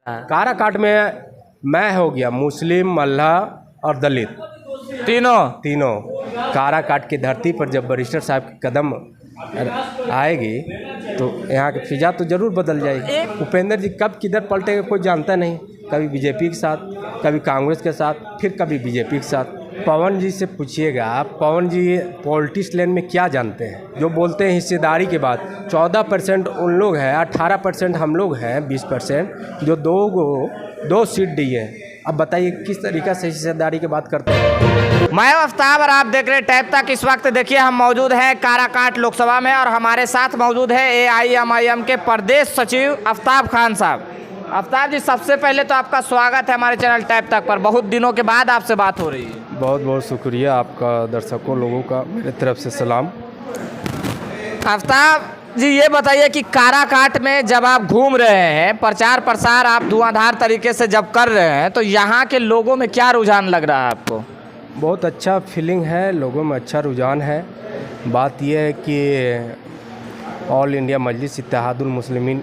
काराकाट में मैं हो गया मुस्लिम, मल्लाह और दलित, तीनों काराकाट की धरती पर जब बैरिस्टर साहब की कदम आएगी तो यहाँ की फिजा तो ज़रूर बदल जाएगी। उपेंद्र जी कब किधर पलटेंगे कोई जानता नहीं, कभी बीजेपी के साथ, कभी कांग्रेस के साथ, फिर कभी बीजेपी के साथ। पवन जी से पूछिएगा, पवन जी पॉलिटिक्स लाइन में क्या जानते हैं। जो बोलते हैं हिस्सेदारी के बाद 14% उन लोग हैं, 18% हम लोग हैं, 20% जो दो सीट दिए हैं। अब बताइए किस तरीक़े से हिस्सेदारी की बात करते हैं। मैं आफ्ताब और आप देख रहे हैं टैप तक। इस वक्त देखिए हम मौजूद हैं काराकाट लोकसभा में और हमारे साथ मौजूद है AIMIM के प्रदेश सचिव आफ्ताब खान साहब। आफ्ताब जी, सबसे पहले तो आपका स्वागत है हमारे चैनल टैप तक पर। बहुत दिनों के बाद आपसे बात हो रही है। बहुत बहुत शुक्रिया आपका, दर्शकों लोगों का मेरे तरफ से सलाम। आफ्ताब जी, ये बताइए कि काराकाट में जब आप घूम रहे हैं, प्रचार प्रसार आप धुआंधार तरीके से जब कर रहे हैं, तो यहाँ के लोगों में क्या रुझान लग रहा है आपको? बहुत अच्छा फीलिंग है, लोगों में अच्छा रुझान है। बात यह है कि ऑल इंडिया मजलिस इत्तेहादुल मुस्लिमीन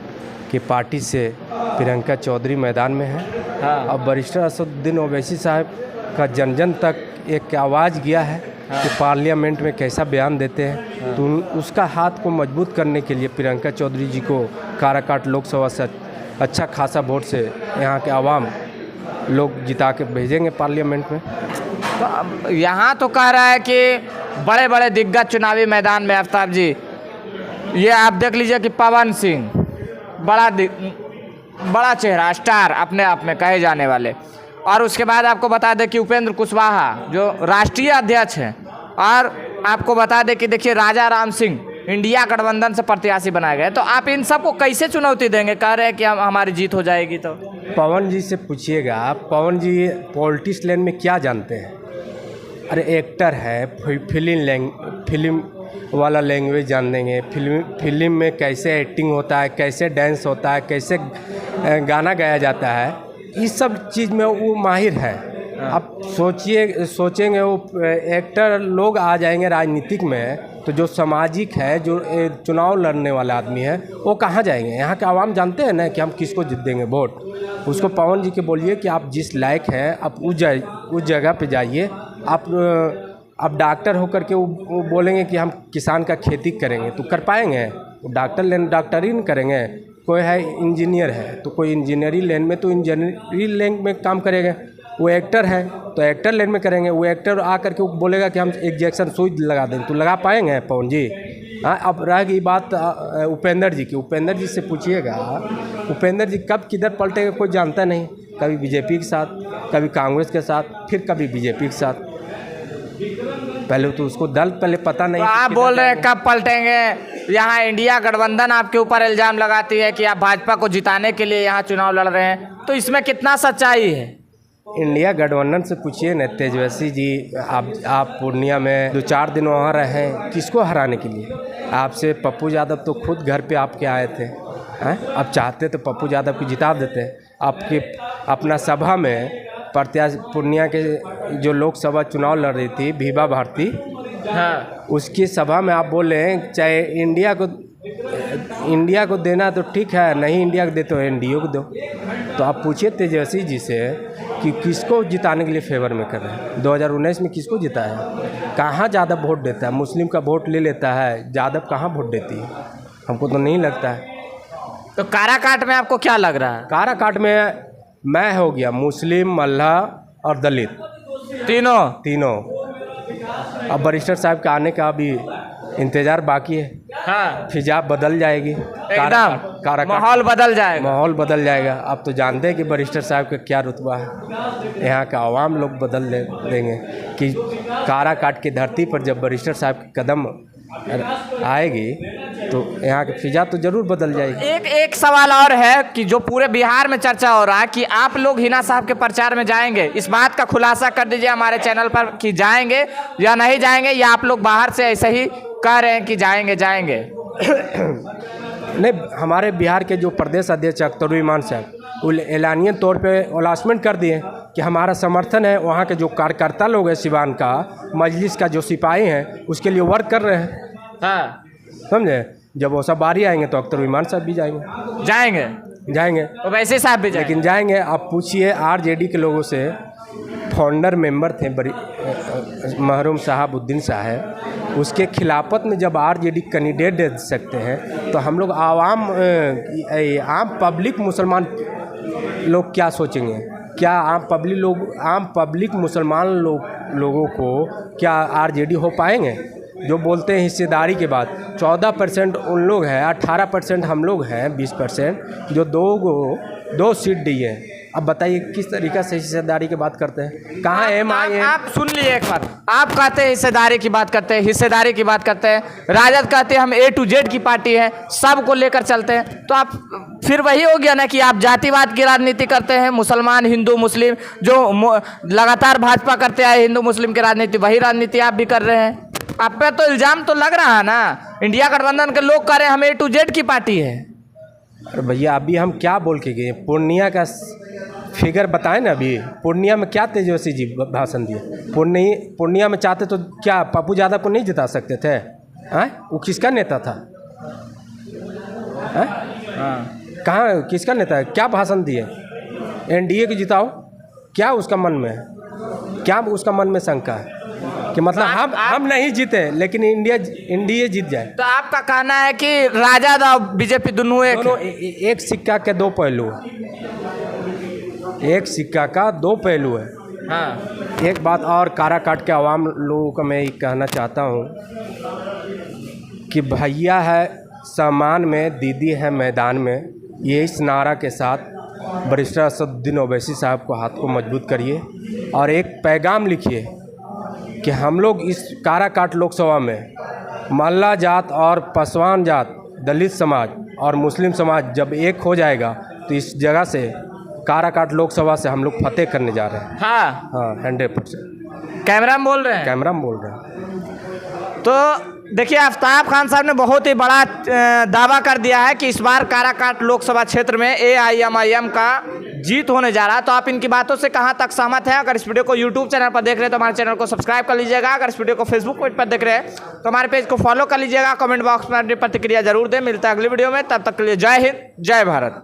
की पार्टी से प्रियंका चौधरी मैदान में है। हाँ। अब बैरिस्टर असदुद्दीन ओवैसी साहब का जन जन तक एक आवाज़ गया है। हाँ। कि पार्लियामेंट में कैसा बयान देते हैं। हाँ। तो उसका हाथ को मजबूत करने के लिए प्रियंका चौधरी जी को काराकाट लोकसभा से अच्छा खासा वोट से यहाँ के आवाम लोग जिता के भेजेंगे पार्लियामेंट में। तो यहाँ तो कह रहा है कि बड़े बड़े दिग्गज चुनावी मैदान में आफ्ताब जी, ये आप देख लीजिए कि पवन सिंह बड़ा चेहरा, स्टार अपने आप में कहे जाने वाले, और उसके बाद आपको बता दें कि उपेंद्र कुशवाहा जो राष्ट्रीय अध्यक्ष हैं, और आपको बता दें कि देखिए राजा राम सिंह इंडिया गठबंधन से प्रत्याशी बनाए गए। तो आप इन सबको कैसे चुनौती देंगे? कह रहे हैं कि हमारी जीत हो जाएगी। तो पवन जी से पूछिएगा, पवन जी पॉलिटिक्स लाइन में क्या जानते हैं। अरे एक्टर है, फिल्म वाला लैंग्वेज जान देंगे, फिल्म में कैसे एक्टिंग होता है, कैसे डांस होता है, कैसे गाना गाया जाता है, इस सब चीज़ में वो माहिर है। अब सोचेंगे वो एक्टर लोग आ जाएंगे राजनीतिक में, तो जो सामाजिक है, जो चुनाव लड़ने वाला आदमी है, वो कहाँ जाएंगे। यहाँ के आवाम जानते हैं ना कि हम किसको जीत देंगे वोट। उसको पवन जी के बोलिए कि आप जिस लायक हैं आप उस जगह पे जाइए। आप डॉक्टर होकर के वो बोलेंगे कि हम किसान का खेती करेंगे, तो कर पाएंगे? वो डॉक्टरी नहीं करेंगे। कोई है इंजीनियर है, तो कोई इंजीनियरिंग लाइन में, तो इंजीनियरिंग लाइन में काम करेंगे। वो एक्टर है तो एक्टर लाइन में करेंगे। वो एक्टर आकर के वो बोलेगा कि हम इंजेक्शन सुई लगा दें, तो लगा पाएंगे पवन जी? हाँ। अब रह गई बात उपेंद्र जी की। उपेंद्र जी से पूछिएगा, उपेंद्र जी कब किधर पलटेंगे कोई जानता नहीं, कभी बीजेपी के साथ, कभी कांग्रेस के साथ, फिर कभी बीजेपी के साथ। पहले तो उसको दल पहले पता नहीं। तो आप बोल रहे हैं कब पलटेंगे? यहाँ इंडिया गठबंधन आपके ऊपर इल्ज़ाम लगाती है कि आप भाजपा को जिताने के लिए यहाँ चुनाव लड़ रहे हैं, तो इसमें कितना सच्चाई है? इंडिया गठबंधन से पूछिए न तेजस्वी जी। आप पूर्णिया में 2-4 दिन वहाँ रहे, किसको हराने के लिए? आपसे पप्पू यादव तो खुद घर पे आपके आए थे। हैं? अब चाहते तो पप्पू यादव को जिता देते। आपके अपना सभा में प्रत्याशी पूर्णिया के जो लोकसभा चुनाव लड़ रही थी भीबा भारती, हाँ, उसकी सभा में आप बोले चाहे इंडिया को देना तो ठीक है, नहीं इंडिया को देते हो एनडीए को दो। तो आप पूछिए तेजस्वी जी से कि किसको जिताने के लिए फेवर में कर रहे हैं। 2019 में किसको जिताया? कहाँ ज़्यादा वोट देता है? मुस्लिम का वोट ले लेता है, यादव कहाँ वोट देती है? हमको तो नहीं लगता है। तो काराकाट में आपको क्या लग रहा है? काराकाट में मैं हो गया मुस्लिम, मल्लाह और दलित, तीनों। अब बैरिस्टर साहब के आने का अभी इंतज़ार बाकी है। हाँ। फिजा बदल जाएगी, एकदम माहौल बदल जाएगा। आप तो जानते हैं कि बैरिस्टर साहब का क्या रुतबा है। यहाँ का आवाम लोग बदल देंगे कि काराकाट की धरती पर जब बैरिस्टर साहब की कदम आएगी तो यहाँ की फिजा तो ज़रूर बदल जाएगी। एक सवाल और है कि जो पूरे बिहार में चर्चा हो रहा है कि आप लोग हिना साहब के प्रचार में जाएंगे, इस बात का खुलासा कर दीजिए हमारे चैनल पर कि जाएंगे या नहीं जाएंगे, या आप लोग बाहर से ऐसे ही कह रहे हैं कि जाएंगे? नहीं, हमारे बिहार के जो प्रदेश अध्यक्ष अख्तरुज्जमान साहब वो ऐलानियत तौर पे अनाउंसमेंट कर दिए कि हमारा समर्थन है। वहाँ के जो कार्यकर्ता लोग हैं सिवान का, मजलिस का जो सिपाही हैं, उसके लिए वर्क कर रहे हैं। हाँ, समझे? जब वो सब बारी आएंगे तो अख्तरुज्जमान साहब भी जाएंगे। जाएंगे, वैसे साहब भी जाएंगे। लेकिन जाएंगे। आप पूछिए आरजेडी के लोगों से, फाउंडर मेंबर थे बड़ी मरहूम शहाबुद्दीन साहब, उसके खिलाफत में जब आरजेडी कैंडिडेट दे सकते हैं तो हम लोग आम पब्लिक मुसलमान लोग क्या सोचेंगे? क्या आम पब्लिक मुसलमान लोगों को क्या आरजेडी हो पाएंगे? जो बोलते हैं हिस्सेदारी के बाद 14% उन लोग हैं, 18% हम लोग हैं, 20% जो दो सीट दिए। अब बताइए किस तरीक़े से हिस्सेदारी की बात करते हैं? कहाँ MIM? आप सुन लिए एक बार, आप कहते हैं हिस्सेदारी की बात करते हैं, हिस्सेदारी की बात करते हैं। राजद कहते हैं हम A to Z की पार्टी है, सबको लेकर चलते हैं। तो आप फिर वही हो गया ना कि आप जातिवाद की राजनीति करते हैं, मुसलमान हिंदू मुस्लिम जो लगातार भाजपा करते आए हिंदू मुस्लिम की राजनीति, वही राजनीति आप भी कर रहे हैं। आप पे तो इल्ज़ाम तो लग रहा है ना, इंडिया गठबंधन के लोग कह रहे हैं हम A to Z की पार्टी है। अरे भैया अभी हम क्या बोल के गए? पूर्णिया का फिगर बताएं ना। अभी पूर्णिया में क्या तेजस्वी जी भाषण दिए? पूर्णिया में चाहते तो क्या पप्पू यादव को नहीं जिता सकते थे? वो किसका नेता था? कहाँ किसका नेता है? क्या भाषण दिए? NDA को जिताओ। क्या उसका मन में है? क्या उसका मन में शंका है कि मतलब हम नहीं जीते लेकिन इंडिया जीत जाए? तो आपका कहना है कि राजद और बीजेपी दोनों एक सिक्का के दो पहलू है। एक सिक्का का दो पहलू है। हाँ। एक बात और काराकाट के आवाम लोगों को मैं ये कहना चाहता हूँ कि भैया है सामान में, दीदी है मैदान में। ये इस नारा के साथ बैरिस्टर असदुद्दीन ओवैसी साहब को हाथ को मजबूत करिए और एक पैगाम लिखिए कि हम लोग इस काराकाट लोकसभा में मल्ला जात और पासवान जात, दलित समाज और मुस्लिम समाज जब एक हो जाएगा तो इस जगह से काराकाट लोकसभा से हम लोग फतेह करने जा रहे हैं। हाँ 100%। कैमरा में बोल रहे हैं? कैमरा में बोल रहे हैं। तो देखिए आफ्ताब खान साहब ने बहुत ही बड़ा दावा कर दिया है कि इस बार काराकाट लोकसभा क्षेत्र में AIMIM का जीत होने जा रहा है। तो आप इनकी बातों से कहां तक सहमत हैं? अगर इस वीडियो को YouTube चैनल पर देख रहे हैं तो हमारे चैनल को सब्सक्राइब कर लीजिएगा। अगर इस वीडियो को Facebook पेज पर देख रहे हैं तो हमारे पेज को फॉलो कर लीजिएगा। कमेंट बॉक्स में अपनी प्रतिक्रिया जरूर दें। मिलता है अगली वीडियो में, तब तक के लिए जय हिंद, जय भारत।